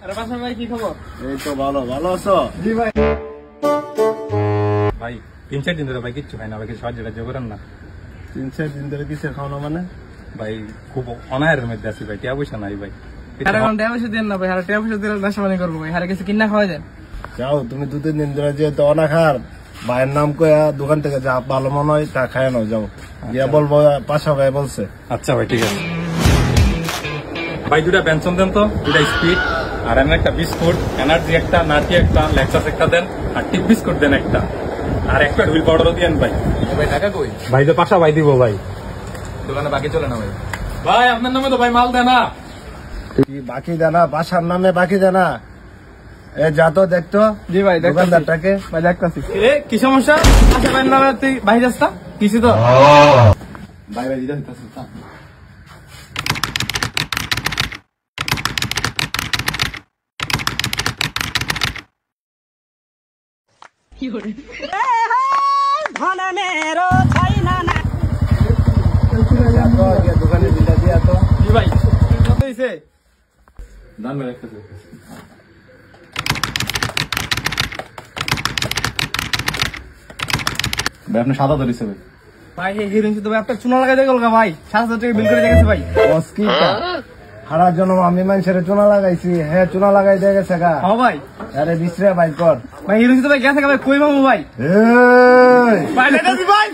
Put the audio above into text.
আরে বাসা ভাই কি খবর? এই তো ভালো। ভালো আছো? জি ভাই। ভাই 3-4 দিন ধরে ভাই কিচ্ছু খাই না, ভাই কিছু সাহায্য করেন না। 3-4 দিন ধরে কিছু খাও না মানে? ভাই খুব অনায়ের মধ্যে আছি ভাই, টিয়া পয়সা নাই ভাই। আরে কোন টাকা পয়সা দেন না ভাই, আরে টাকা পয়সা দিলে ব্যবসা বাণিজ্য করবো ভাই, আরে কিছু কিনা খাওয়া যায়। যাও তুমি 2-3 দিন ধরে যেহেতু অনাখার ভাইয়ের নাম কয়া দোকান থেকে যা ভালো মনে হয় তা খায় নাও, যাও গিয়া বলবো পাশা ভাই বলছে। আচ্ছা ভাই ঠিক আছে। ভাই 2টা পেনশন দেন তো, 2টা স্পিড, আর এমন একটা বিস্কুট, এনার্জি একটা, নাটি একটা, লেক্সাস একটা দেন, আর টিপ বিস্কুট দেন একটা, আর একটা হুইল পাউডারও দিয়েন ভাই। ভাই টাকা কই? ভাই তো পাশা ভাই দিব ভাই। দোকানে বাকি চলে না ভাই। ভাই আপনার নামে তো ভাই মাল দেনা। কি বাকি দেনা? বাসার নামে বাকি দেনা? এ যা তো দেখতো। জি ভাই দেখতাছি। দোকানদারটাকে ভাই দেখতাছি। এ কি সমস্যা? আচ্ছা ভাই নামে তুই ভাই যাস্তা কিছু তো। ভাই ভাই দিতে দিতেছি। দোকানে বিলটা দিয়া তো। জি ভাই কত হইছে? দান ভাই একটা ভাই আপনি সাদা ধরেছে ভাই। ভাই এই হিরোইন তো ভাই আপনার চুনা লাগাই দিয়ে গেল ভাই, 7,000 টাকা বিল করে দেখেছে ভাই। অস্কিটা হারার জন্য আমি মানুষের চুনা লাগাইছি, হ্যাঁ চুনা লাগাই দিয়ে গেছে গা। হ্যাঁ ভাই। আরে বিশ্রে ভাই কর ভাই হিরোইন তো ভাই গেছে ভাই, কই মামু ভাই? এই ভাই দেখেছি ভাই।